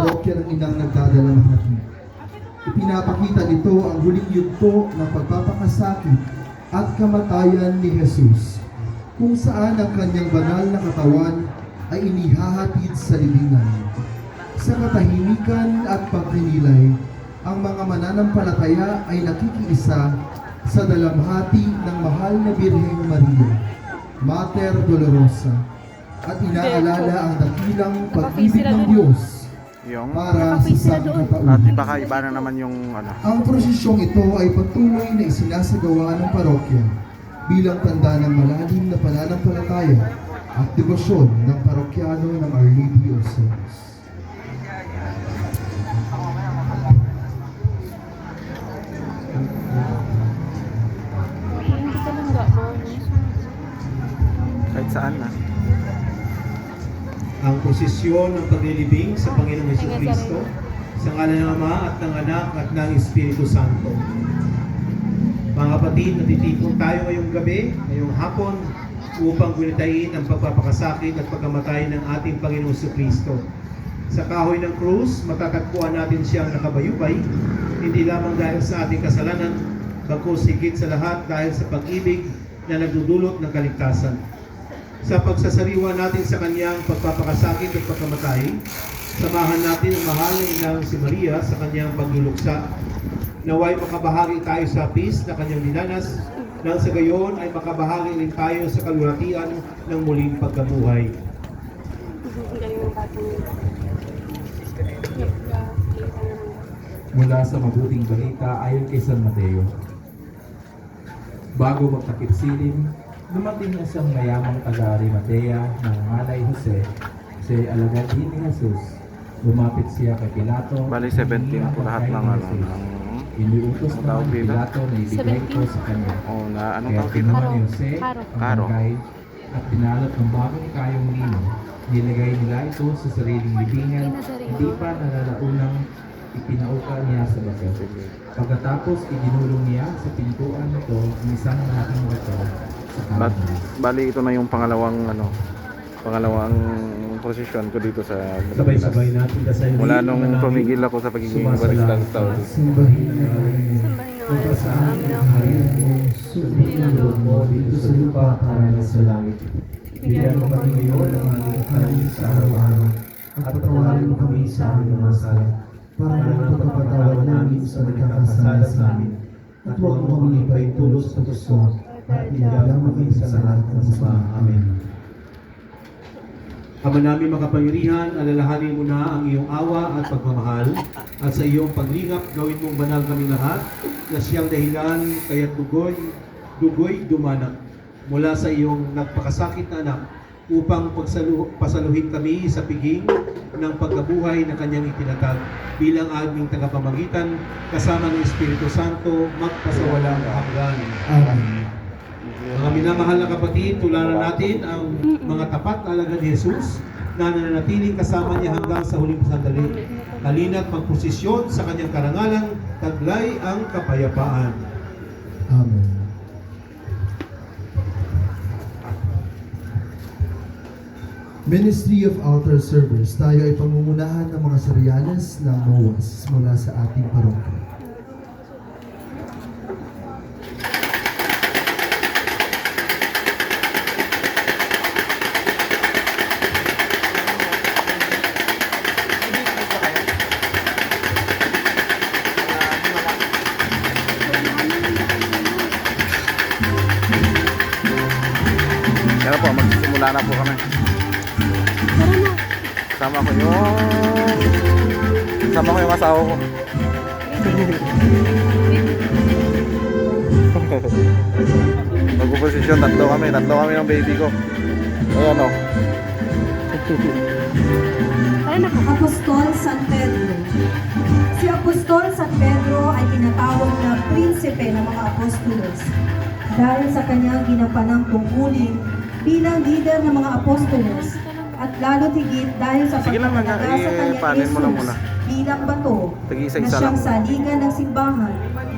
parokya ng Inang Nagdadalamhati. Ipinapakita nito ang huling yugto ng pagpapakasakit at kamatayan ni Jesus, kung saan ang kanyang banal na katawan ay inihahatid sa libingan. Sa katahimikan at pagninilay, ang mga mananampalataya ay nakikiisa sa dalamhati ng mahal na Birheng Maria, Mater Dolorosa, at inaalala ang dakilang pag-ibig ng Diyos Yung para sa sangkatauhan. at baka iba na naman yung ano. Ang prosesyong ito ay patuloy na isinasagawa ng parokya bilang tanda ng malalim na pananampalataya at debosyon ng parokyano ng Our Lady of Souls. Kahit saan na. Ang prosesyon ng paglilibing sa Panginoong Jesucristo sa ngalan ng Ama at ng Anak at ng Espiritu Santo. Mga kapatid, natitipon tayo ngayong gabi, ngayong hapon, upang gunitahin ang pagpapakasakit at pagkamatay ng ating Panginoong Jesucristo. Sa kahoy ng krus, matatagpuan natin siyang nakabayubay, hindi lamang dahil sa ating kasalanan, bagkus higit sa lahat dahil sa pag-ibig na nagdudulot ng kaligtasan. Sa pagsasariwa natin sa kanyang pagpapakasakit at pagkamatay, samahan natin ang mahal na Inang si Maria sa kanyang pagluluksa. Naway makabahagi tayo sa peace na kanyang dinanas, nang sa gayon ay makabahagi rin tayo sa kalulatian ng muling pagkabuhay. Mula sa mabuting balita ayon kay San Mateo. Bago magtakip silim, dumating na siyang mayamang taga-Arimatea ng ngalay Jose, si alagad din ni Jesus. Lumapit siya kay Pilato. Bali 17 po lahat ng ano ng Iniutos na tawag ng dito? Pilato na ibigay ko sa kanya. oh na anong Kaya tawag dito? kinuha ni Jose Karo. ang bagay at pinalot ng bagong kayong lino. Nilagay nila ito sa sariling libingan, hindi pa nalalaunang ipinauka niya sa bato. Pagkatapos iginulong niya sa pintuan nito ang isang malaking bato sa kanan. Bali ito na yung pangalawang posisyon ko dito sa Sabay-sabay natin dasalin. mula nung tumigil ako sa pagiging barista sa tao. Simbahin ang amin. Pagpasaan ang hayag mo, sundin ang loob mo dito sa lupa para na sa langit. Bigyan mo kami ngayon ang aming kanin sa araw-araw, at patawarin mo kami sa aming mga sala, para ng pagpapatawad namin sa nagkakasala sa amin. At huwag mo kami ipaitulos sa gusto, at iyalang kami sa lahat ng masama. Amen. Ama namin makapangyarihan, alalahanin mo na ang iyong awa at pagmamahal, at sa iyong paglingap gawin mong banal kami lahat na siyang dahilan kaya't dugoy dumanak mula sa iyong nagpakasakit na anak upang pasaluhin kami sa piging ng pagkabuhay na kanyang itinatag bilang aming tagapamagitan kasama ng Espiritu Santo magpasawalang hanggan. Amen. Mga minamahal na kapatid, tularan natin ang mga tapat na alagad ni Jesus na nananatiling kasama niya hanggang sa huling sandali. Halina't magposisyon sa kanyang karangalan, taglay ang kapayapaan. Amen. Ministry of Altar Servers, tayo ay pangungunahan ng mga seryales ng MOAS mula sa ating parokya. Kaya po, magsisimula na po kami. Kasama ko yung asawa ko. Magpuposisyon, tatlo kami ng baby ko. Ayan o. Apostol San Pedro. Si Apostol San Pedro ay tinatawag na prinsipe ng mga apostolos dahil sa kanyang ginapanang tungkulin bilang leader ng mga apostolos at lalo higit dahil sa Sige lang, pagkakalaga sa kanyang panin mo lang Jesus muna. bilang bato Tag-isa-isa na siyang lang. saligan ng simbahan.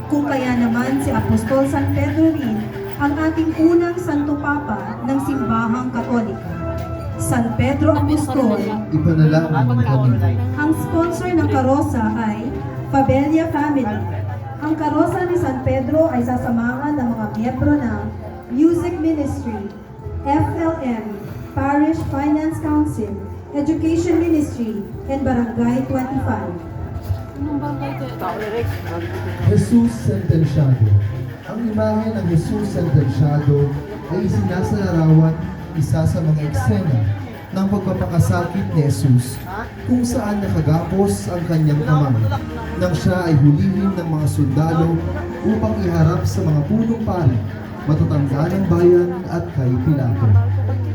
Kung kaya naman si Apostol San Pedro rin ang ating unang Santo Papa ng simbahang Katolika. San Pedro Apostol, Ipanalangin mo kami. Ang sponsor ng karosa ay Fabella Family. Ang karosa ni San Pedro ay sasamahan ng mga miyembro ng Music Ministry, FLM, Parish Finance Council, Education Ministry, and Barangay 25. Jesus Sentensyado. Ang imahe ng Jesus Sentensyado ay isinasalarawan isa sa mga eksena ng pagpapakasakit ni Jesus kung saan nakagapos ang kanyang kamay nang siya ay hulihin ng mga sundalo upang iharap sa mga punong pari, matatanda ng bayan at kay Pilato.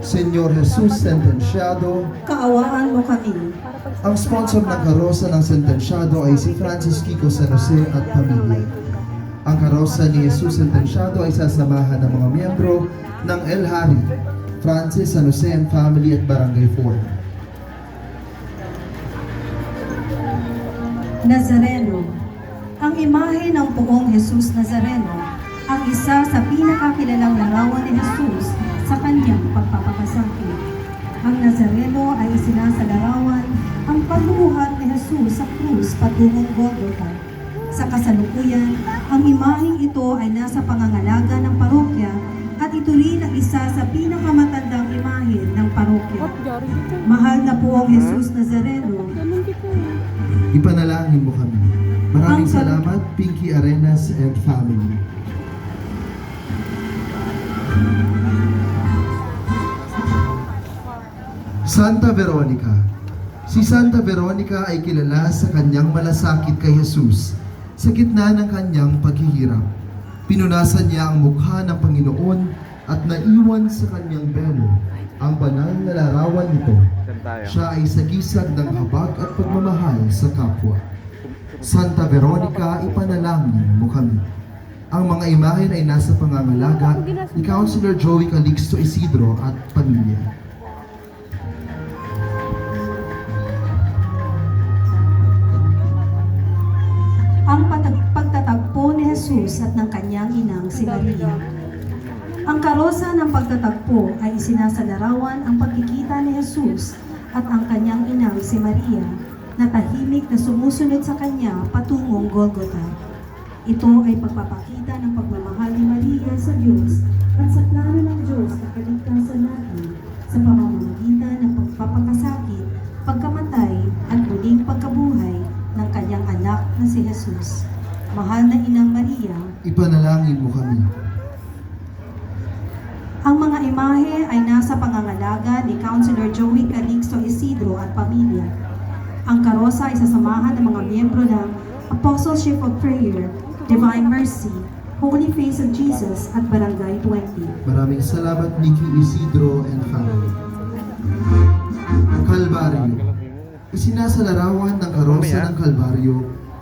Senyor Jesus Sentensyado, Kaawaan mo kami. ang sponsor ng karosa ng sentensyado ay si Francis Kiko San Jose at pamilya. Ang karosa ni Jesus Sentensyado ay sasamahan ng mga miyembro ng El Hari, Francis San Jose and Family at Barangay 4. Nazareno. Ang imahe ng Poong Jesus Nazareno ang isa sa pinakakilalang larawan ni Jesus sa kanyang pagpapakasakit. Ang Nazareno ay isinasalarawan ang pagbubuhat ni Jesus sa krus patungong Golgotha. Sa kasalukuyan, ang imaheng ito ay nasa pangangalaga ng parokya at ito rin ang isa sa pinakamatandang imahe ng parokya. Mahal na Poong Jesus Nazareno, Ipanalangin mo kami. Maraming salamat, Pinky Arenas and family. Santa Veronica. Si Santa Veronica ay kilala sa kanyang malasakit kay Jesus sa gitna ng kanyang paghihirap. Pinunasan niya ang mukha ng Panginoon at naiwan sa kanyang belo ang banal na larawan nito. Siya ay sagisag ng habag at pagmamahal sa kapwa. Santa Veronica, ipanalangin mo kami. Ang mga imahen ay nasa pangangalaga ni Councilor Joey Calixto Isidro at pamilya. ang pagtatagpo ni Jesus at ng kanyang inang si Maria. Ang karosa ng pagtatagpo ay isinasalarawan ang pagkikita ni Jesus at ang kanyang inang si Maria na tahimik na sumusunod sa kanya patungong Golgotha. Ito ay pagpapakita ng pagmamahal ni Maria sa Diyos at sa plano ng Diyos na kaligtasan natin sa pamamagitan ng pagpapakasakit, pagkamatay at muling pagkabuhay ng kanyang anak na si Jesus. Mahal na Inang Maria, Ipanalangin mo kami. ang mga imahe ay nasa pangangalaga ni Councilor Joey Calixto Isidro at pamilya. Ang karosa ay sasamahan ng mga miyembro ng Apostleship of Prayer, Divine Mercy, Holy Face of Jesus at Barangay 20. Maraming salamat, Nikki Isidro and family. Kalbaryo. Isinasalarawan ng karosa ng Kalbaryo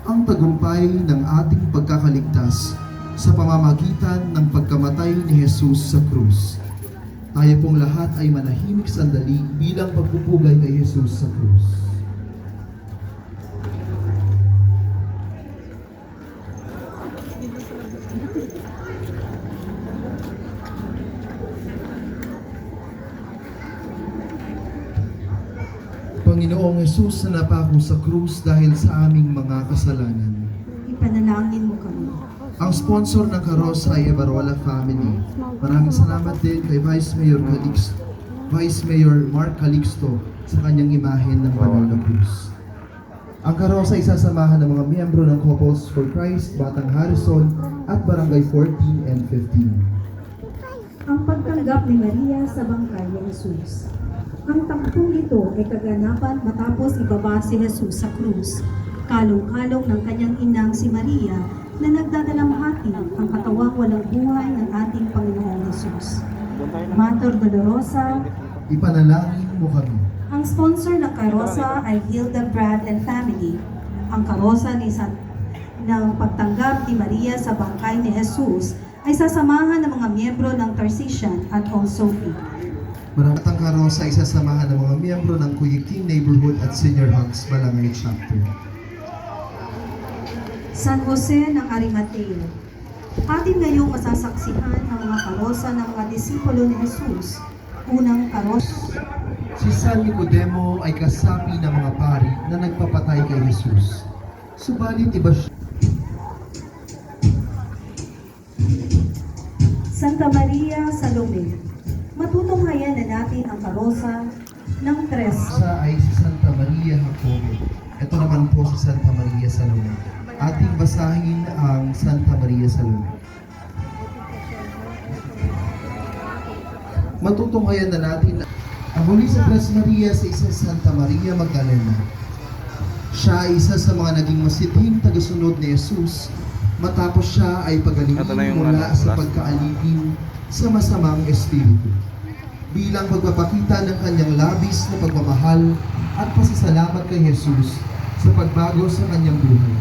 ang tagumpay ng ating pagkakaligtas sa pamamagitan ng pagkamatay ni Jesus sa krus. Tayo pong lahat ay manahimik sandali bilang pagpupugay kay Jesus sa krus. Panginoong Jesus na napako sa krus dahil sa aming mga kasalanan. Ipanalangin mo kami. Ang sponsor ng karosa ay Evarola Family. Maraming salamat din kay Vice Mayor Mark Calixto sa kanyang imahen ng banal na krus. Ang karosa ay sasamahan ng mga miyembro ng Couples for Christ, Batang Harrison at Barangay 14 and 15. Ang pagtanggap ni Maria sa bangkay ni Jesus. Ang tampong ito ay kaganapan matapos ibaba si Jesus sa krus. Kalong-kalong ng kanyang inang si Maria na nagdadalamhati ang katawang walang buhay ng ating Panginoong Jesus. Mater Dolorosa, Ipanalangin mo kami. ang sponsor ng karosa ay Hildebrand and Family. Ang karosa ng pagtanggap ni Maria sa bangkay ni Jesus ay sasamahan ng mga miyembro ng Tarsician at All Sophie. Maraming ang karosa ay sasamahan ng mga miyembro ng Kuyiking Neighborhood at Senior Hugs Malangay Chapter. San Jose ng Arimateo. Atin ngayong masasaksihan ang mga karosa ng mga disipulo ni Jesus. Unang karosa, Si San Nicodemo ay kasapi ng mga pari na nagpapatay kay Jesus. Subalit iba siya. Santa Maria Salome, matutunghayan na natin ang karosa ng tres. Sa ay si Santa Maria Jacobo. Ito naman po si Santa Maria Salome. Ating basahin ang Santa Maria Salome. Matutunghayan na natin ang huli sa Tres Maria sa isa Santa Maria Magdalena. Siya ay isa sa mga naging masithing tagasunod ni Jesus matapos siya ay Ito na pagalingin yung mula sa last. pagkaalipin sa masamang espiritu. Bilang pagpapakita ng kanyang labis na pagmamahal at pasasalamat kay Jesus sa pagbago sa kanyang buhay.